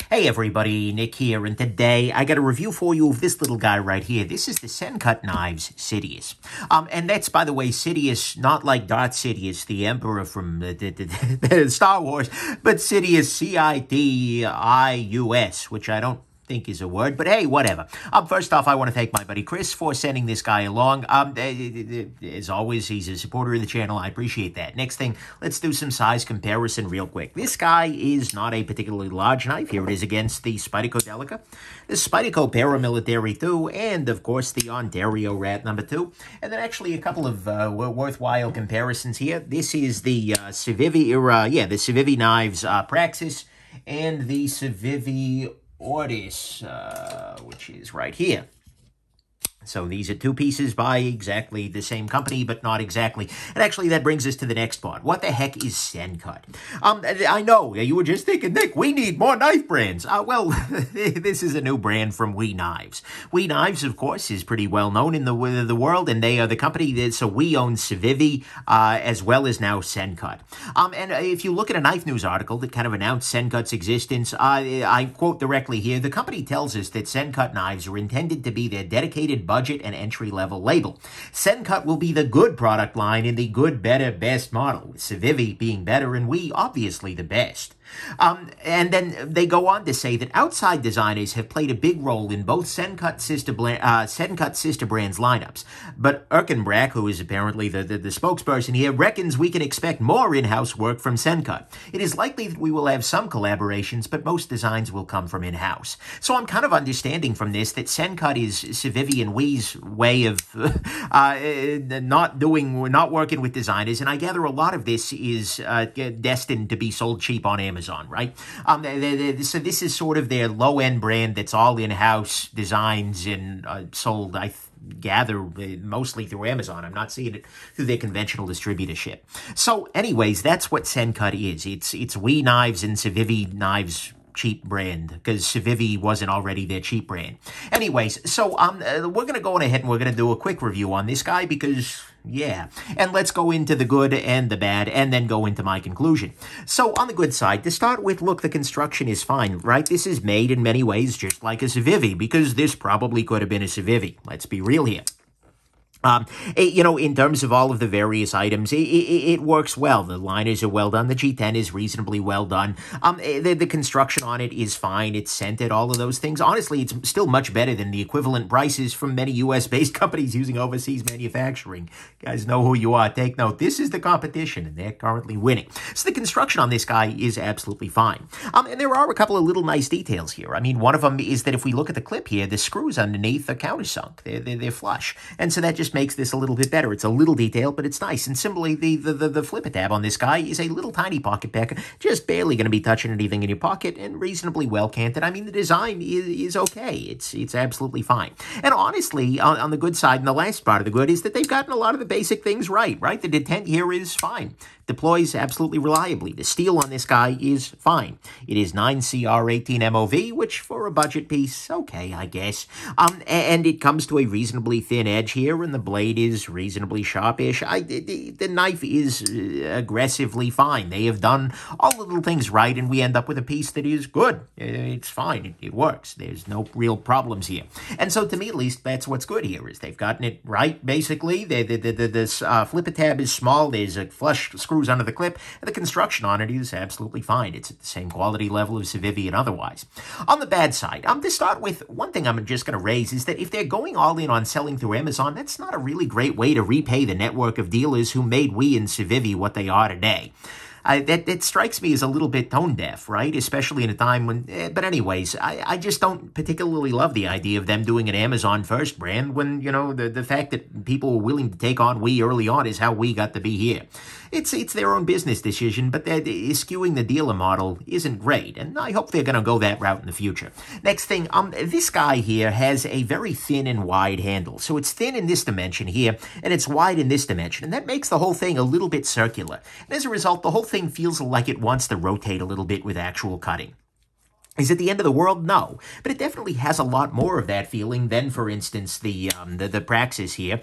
Hey everybody, Nick here, and today I got a review for you of this little guy right here. This is the Sencut Knives Citius. And that's, by the way, Citius, not like Darth Sidious, the Emperor from Star Wars, but Citius, C-I-T-I-U-S, which I don't think is a word, but hey, whatever. First off, I want to thank my buddy Chris for sending this guy along. As always, he's a supporter of the channel. I appreciate that. Next thing, let's do some size comparison real quick. This guy is not a particularly large knife. Here it is against the Spyderco Delica, the Spyderco Paramilitary 2, and of course the Ontario Rat number 2. And then actually a couple of worthwhile comparisons here. This is the Civivi, the Civivi Knives Praxis and the Civivi Ortis, which is right here. So these are two pieces by exactly the same company, but not exactly. And actually, that brings us to the next part. What the heck is Sencut? I know, you were just thinking, Nick, we need more knife brands. Well, this is a new brand from We Knives. We Knives, of course, is pretty well known in the world, and they are the company that, so we own Civivi, as well as now Sencut. And if you look at a Knife News article that kind of announced Sencut's existence, I quote directly here, the company tells us that Sencut knives are intended to be their dedicated budget and entry-level label. Sencut will be the good product line in the good, better, best model, with Civivi being better and we, obviously, the best. And then they go on to say that outside designers have played a big role in both Sencut sister brands' lineups. But Erkenbrack, who is apparently the spokesperson here, reckons we can expect more in-house work from Sencut. It is likely that we will have some collaborations, but most designs will come from in-house. So I'm kind of understanding from this that Sencut is Civivi and We's way of not working with designers, and I gather a lot of this is destined to be sold cheap on Amazon. Right? So this is sort of their low-end brand that's all in-house designs and sold, I gather, mostly through Amazon. I'm not seeing it through their conventional distributorship. So anyways, that's what Sencut is. It's We Knives and Civivi Knives cheap brand, because Civivi wasn't already their cheap brand. Anyways, so we're going to go on ahead and we're going to do a quick review on this guy because, yeah. And let's go into the good and the bad and then go into my conclusion. So on the good side, to start with, look, the construction is fine, right? This is made in many ways just like a Civivi, because this probably could have been a Civivi. Let's be real here. In terms of all of the various items, it works well. The liners are well done. The G10 is reasonably well done. The construction on it is fine. It's scented, all of those things. Honestly, it's still much better than the equivalent prices from many U.S.-based companies using overseas manufacturing. You guys know who you are. Take note. This is the competition, and they're currently winning. So the construction on this guy is absolutely fine. And there are a couple of little nice details here. I mean, one of them is that if we look at the clip here, the screws underneath are countersunk. They're flush. And so that just makes this a little bit better. It's a little detail, but it's nice. And similarly, the flipper tab on this guy is a little tiny pocket packer, just barely going to be touching anything in your pocket, and reasonably well canted. I mean, the design is okay. It's absolutely fine. And honestly, on the good side, and the last part of the good, is that they've gotten a lot of the basic things right? The detent here is fine. Deploys absolutely reliably. The steel on this guy is fine. It is 9CR18 MOV, which for a budget piece, okay, I guess. And it comes to a reasonably thin edge here, and the blade is reasonably sharpish. The knife is aggressively fine. They have done all the little things right, and we end up with a piece that is good. It's fine. It works. There's no real problems here. And so, to me at least, that's what's good here, is they've gotten it right, basically. This flipper tab is small. There's a flush screws under the clip, and the construction on it is absolutely fine. It's at the same quality level of Civivi and otherwise. On the bad side, to start with, one thing I'm just going to raise is that if they're going all in on selling through Amazon, that's not a really great way to repay the network of dealers who made We and Civivi what they are today. That strikes me as a little bit tone deaf, right? Especially in a time when, but anyways, I just don't particularly love the idea of them doing an Amazon first brand when, the fact that people were willing to take on We early on is how We got to be here. It's their own business decision, but skewing the dealer model isn't great, and I hope they're going to go that route in the future. Next thing, this guy here has a very thin and wide handle. So it's thin in this dimension here, and it's wide in this dimension, and that makes the whole thing a little bit circular. And as a result, the whole thing feels like it wants to rotate a little bit with actual cutting. Is it the end of the world? No. But it definitely has a lot more of that feeling than, for instance, the Praxis here,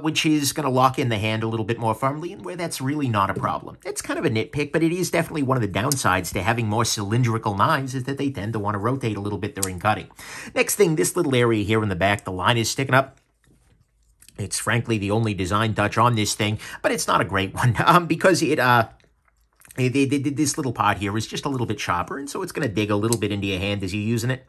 which is going to lock in the hand a little bit more firmly, and where that's really not a problem. It's kind of a nitpick, but it is definitely one of the downsides to having more cylindrical knives, is that they tend to want to rotate a little bit during cutting. Next thing, this little area here in the back, the line is sticking up. It's frankly the only design touch on this thing, but it's not a great one, because this little part here is just a little bit sharper, and so it's going to dig a little bit into your hand as you're using it.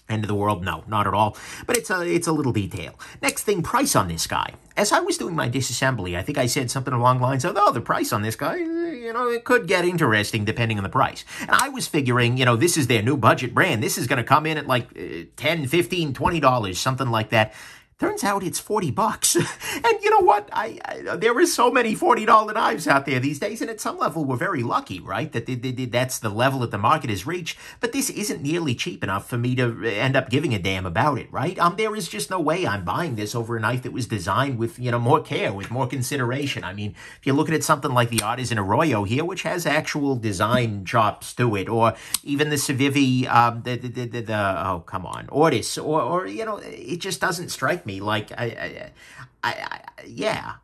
End of the world? No, not at all. But it's a little detail. Next thing, price on this guy. As I was doing my disassembly, I think I said something along the lines of, oh, the price on this guy, it could get interesting depending on the price. And I was figuring, this is their new budget brand. This is going to come in at like $10, $15, $20, something like that. Turns out it's $40. And you know what? There are so many $40 knives out there these days, and at some level we're very lucky, right? That that's the level that the market has reached. But this isn't nearly cheap enough for me to end up giving a damn about it, right? There is just no way I'm buying this over a knife that was designed with, more care, with more consideration. I mean, if you're looking at something like the Artisan Arroyo here, which has actual design chops to it, or even the Civivi, oh, come on, Ortis, or it just doesn't strike me like I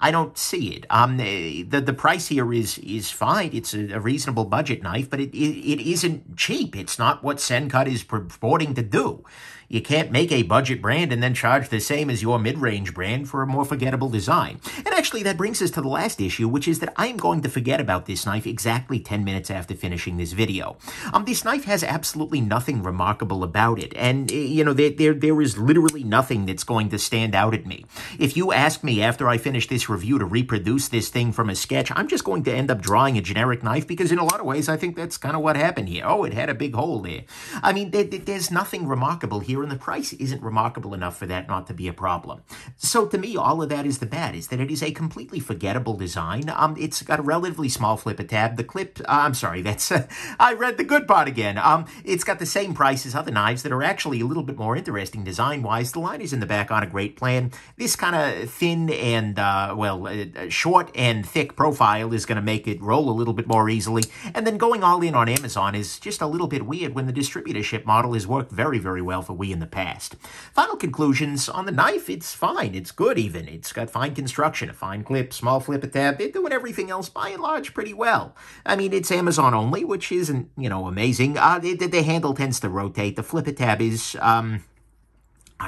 don't see it. The price here is fine. It's a reasonable budget knife, but it isn't cheap. It's not what Sencut is purporting to do. You can't make a budget brand and then charge the same as your mid-range brand for a more forgettable design. And actually, that brings us to the last issue, which is that I am going to forget about this knife exactly 10 minutes after finishing this video. This knife has absolutely nothing remarkable about it. And, there is literally nothing that's going to stand out at me. If you ask me after I finish this review to reproduce this thing from a sketch, I'm just going to end up drawing a generic knife because in a lot of ways, I think that's kind of what happened here. Oh, it had a big hole there. I mean, there's nothing remarkable here, and the price isn't remarkable enough for that not to be a problem. So to me, all of that is the bad, is that it is a completely forgettable design. It's got a relatively small flipper tab. The clip, I'm sorry, that's, I read the good part again. It's got the same price as other knives that are actually a little bit more interesting design-wise. The liners in the back aren't a great plan. This kind of thin and, short and thick profile is going to make it roll a little bit more easily. And then going all in on Amazon is just a little bit weird when the distributorship model has worked very, very well for we in the past. Final conclusions on the knife, it's fine. It's good even. It's got fine construction, a fine clip, small flipper tab. They're doing everything else by and large pretty well. I mean, it's Amazon only, which isn't, amazing. The handle tends to rotate. The flipper tab is, I'm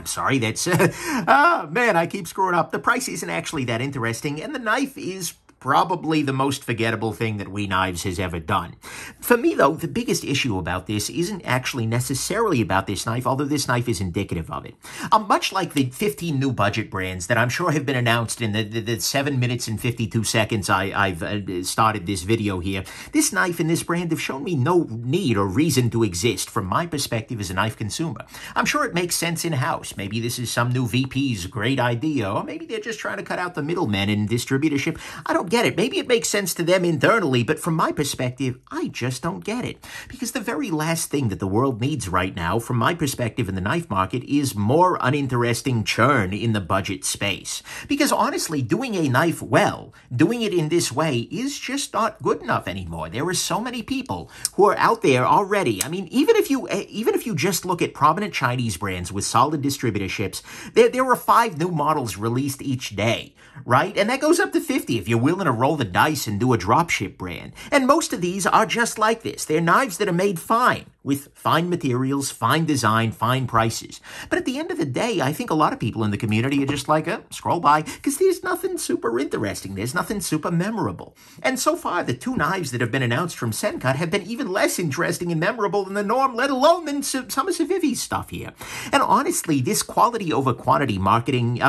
sorry, that's, man, I keep screwing up. The price isn't actually that interesting, and the knife is probably the most forgettable thing that We Knives has ever done. For me, though, the biggest issue about this isn't actually necessarily about this knife, although this knife is indicative of it. Much like the 15 new budget brands that I'm sure have been announced in the 7 minutes and 52 seconds I've started this video here, this knife and this brand have shown me no need or reason to exist from my perspective as a knife consumer. I'm sure it makes sense in-house. Maybe this is some new VP's great idea, or maybe they're just trying to cut out the middlemen in distributorship. I don't get it. Maybe it makes sense to them internally, but from my perspective, I just don't get it. Because the very last thing that the world needs right now, from my perspective in the knife market, is more uninteresting churn in the budget space. Because honestly, doing a knife well, doing it in this way, is just not good enough anymore. There are so many people who are out there already. I mean, even if you just look at prominent Chinese brands with solid distributorships, there are 5 new models released each day, right? And that goes up to 50 if you're willing to roll the dice and do a dropship brand. And most of these are just like this. They're knives that are made fine, with fine materials, fine design, fine prices. But at the end of the day, I think a lot of people in the community are just like, scroll by, because there's nothing super interesting. There's nothing super memorable. And so far, the 2 knives that have been announced from Sencut have been even less interesting and memorable than the norm, let alone than some of Civivi's stuff here. And honestly, this quality over quantity marketing,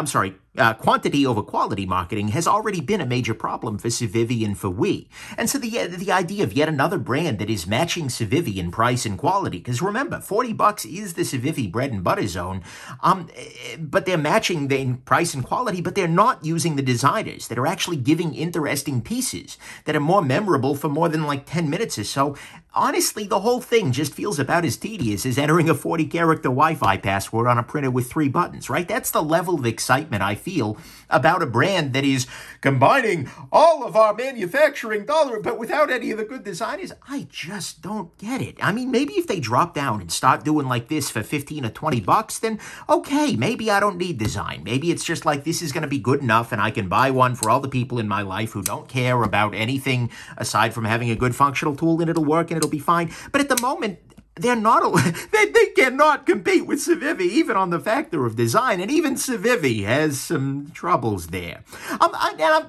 quantity over quality marketing has already been a major problem for Civivi and for We. And so the idea of yet another brand that is matching Civivi in price and quality, because remember, $40 is the Civivi bread and butter zone, but they're matching the price and quality, but they're not using the designers that are actually giving interesting pieces that are more memorable for more than like 10 minutes or so. honestly, the whole thing just feels about as tedious as entering a 40-character Wi-Fi password on a printer with 3 buttons, right? That's the level of excitement I feel about a brand that is combining all of our manufacturing dollar, but without any of the good designers. I just don't get it. I mean, maybe if they drop down and start doing like this for 15 or 20 bucks, then okay, maybe I don't need design. Maybe it's just like this is going to be good enough and I can buy one for all the people in my life who don't care about anything aside from having a good functional tool, and it'll work and it'll be fine. But at the moment, they're not, they cannot compete with Civivi, even on the factor of design, and even Civivi has some troubles there.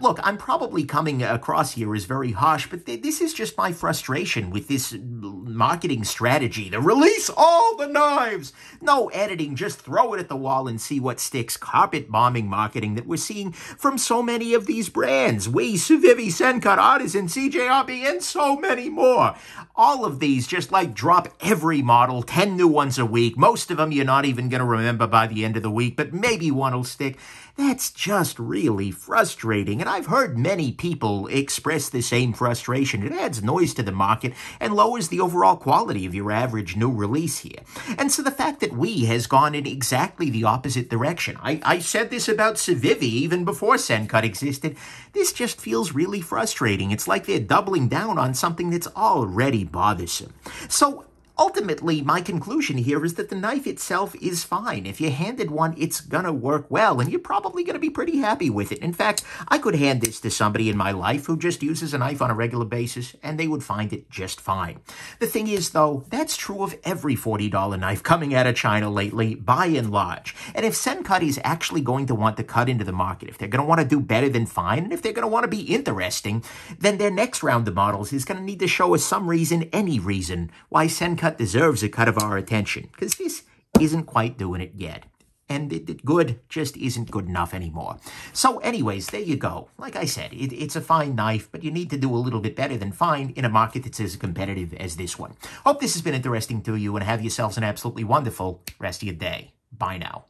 Look, I'm probably coming across here as very harsh, but this is just my frustration with this marketing strategy. The release all the knives! No editing, just throw it at the wall and see what sticks. Carpet bombing marketing that we're seeing from so many of these brands. We, Civivi, Sencut, Artisan, CJRB, and so many more. All of these just like drop every model, 10 new ones a week. Most of them you're not even going to remember by the end of the week, but maybe one will stick. That's just really frustrating, and I've heard many people express the same frustration. It adds noise to the market and lowers the overall quality of your average new release here. And so the fact that we has gone in exactly the opposite direction. I said this about Civivi even before Sencut existed. This just feels really frustrating. It's like they're doubling down on something that's already bothersome. So ultimately, my conclusion here is that the knife itself is fine. If you're handed one, it's gonna work well, and you're probably gonna be pretty happy with it. In fact, I could hand this to somebody in my life who just uses a knife on a regular basis, and they would find it just fine. The thing is, though, that's true of every $40 knife coming out of China lately, by and large. And if Sencut is actually going to want to cut into the market, if they're gonna want to do better than fine, and if they're gonna want to be interesting, then their next round of models is gonna need to show us some reason, any reason, why Sencut deserves a cut of our attention, because this isn't quite doing it yet. And good just isn't good enough anymore. So anyways, there you go. Like I said, it's a fine knife, but you need to do a little bit better than fine in a market that's as competitive as this one. Hope this has been interesting to you, and have yourselves an absolutely wonderful rest of your day. Bye now.